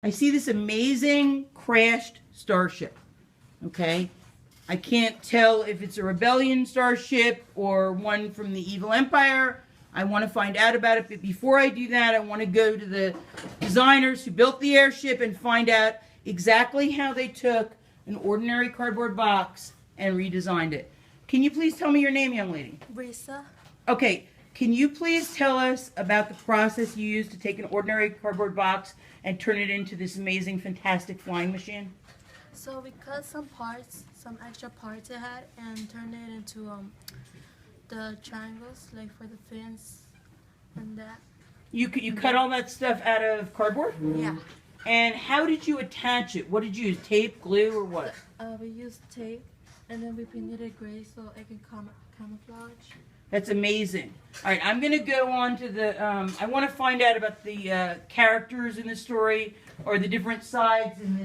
I see this amazing crashed starship, okay? I can't tell if it's a rebellion starship or one from the evil empire. I want to find out about it, but before I do that, I want to go to the designers who built the airship and find out exactly how they took an ordinary cardboard box and redesigned it. Can you please tell me your name, young lady? Brisa. Okay, can you please tell us about the process you used to take an ordinary cardboard box and turn it into this amazing, fantastic flying machine? So we cut some parts, some extra parts it had, and turned it into the triangles, like for the fins and that. You cut all that stuff out of cardboard? Yeah. And how did you attach it? What did you use, tape, glue, or what? We used tape, and then we painted it gray so it can camouflage. That's amazing. All right, I'm going to go on to the, I want to find out about the characters in the story or the different sides in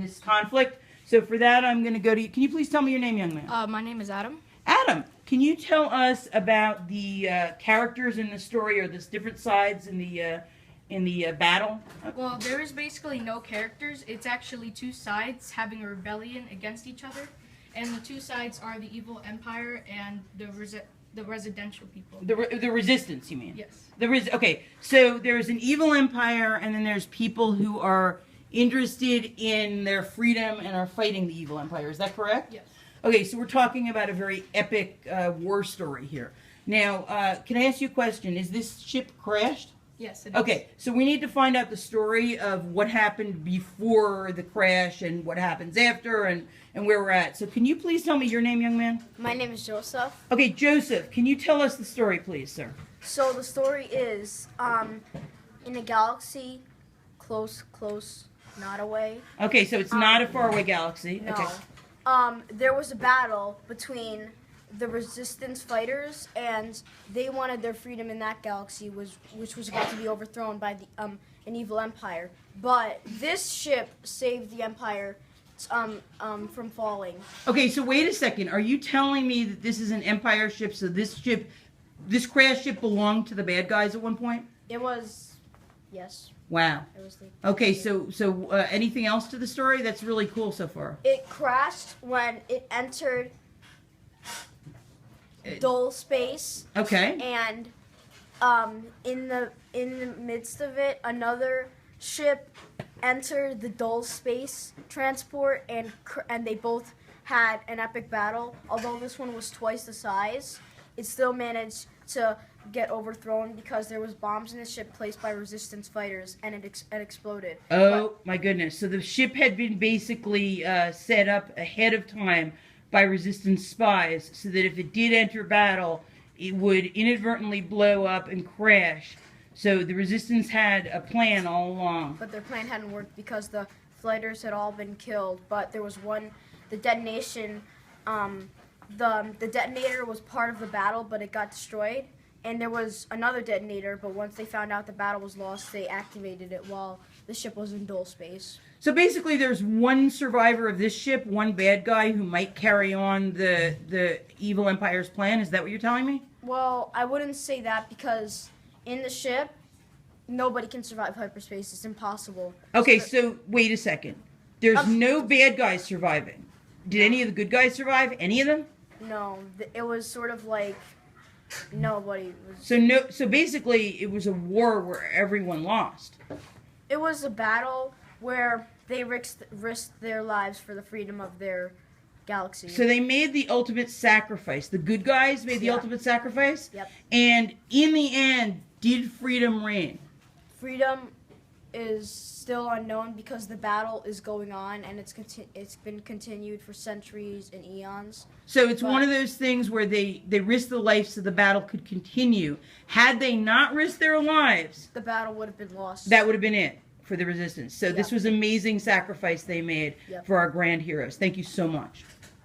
this conflict. So for that, I'm going to go to you. Can you please tell me your name, young man? My name is Adam. Adam, can you tell us about the characters in the story or the different sides in the battle? Well, there is basically no characters. It's actually two sides having a rebellion against each other. And the two sides are the evil empire and the residential people. The resistance, you mean? Yes. Okay, so there's an evil empire, and then there's people who are interested in their freedom and are fighting the evil empire. Is that correct? Yes. Okay, so we're talking about a very epic war story here. Now, can I ask you a question? Is this ship crashed? Yes, it is. Okay, so we need to find out the story of what happened before the crash and what happens after and where we're at. So can you please tell me your name, young man? My name is Joseph. Okay, Joseph, can you tell us the story, please, sir? So the story is, in a galaxy, close, not away. Okay, so it's not a faraway galaxy. No. Okay. There was a battle between the resistance fighters, and they wanted their freedom in that galaxy, which was about to be overthrown by the an evil empire. But this ship saved the empire from falling. Okay, so wait a second. Are you telling me that this is an Empire ship, so this crash ship belonged to the bad guys at one point? It was, yes. Wow. It was Okay, so anything else to the story? That's really cool so far. It crashed when it entered dull space. Okay. And in the midst of it, another ship entered the dull space transport, and they both had an epic battle. Although this one was twice the size, it still managed to get overthrown because there was bombs in the ship placed by resistance fighters, and it exploded. Oh, my goodness. So the ship had been basically set up ahead of time by resistance spies so that if it did enter battle, it would inadvertently blow up and crash. So the resistance had a plan all along. But their plan hadn't worked because the fighters had all been killed. But there was the detonation, the detonator was part of the battle, but it got destroyed. And there was another detonator, but once they found out the battle was lost, they activated it while the ship was in dull space. So basically there's one survivor of this ship, one bad guy who might carry on the evil empire's plan. Is that what you're telling me? Well, I wouldn't say that because in the ship, nobody can survive hyperspace. It's impossible. Okay, so wait a second. There's no bad guys surviving. Did any of the good guys survive? Any of them? No, it was sort of like nobody was. So basically it was a war where everyone lost. It was a battle where they risked their lives for the freedom of their galaxy. So they made the ultimate sacrifice. The good guys made the ultimate sacrifice? Yep. And in the end, did freedom reign? Freedom is still unknown because the battle is going on, and it's been continued for centuries and eons. So it's one of those things where they risked the life so the battle could continue. Had they not risked their lives, The battle would have been lost. that would have been it for the resistance. So this was amazing sacrifice they made for our grand heroes. Thank you so much.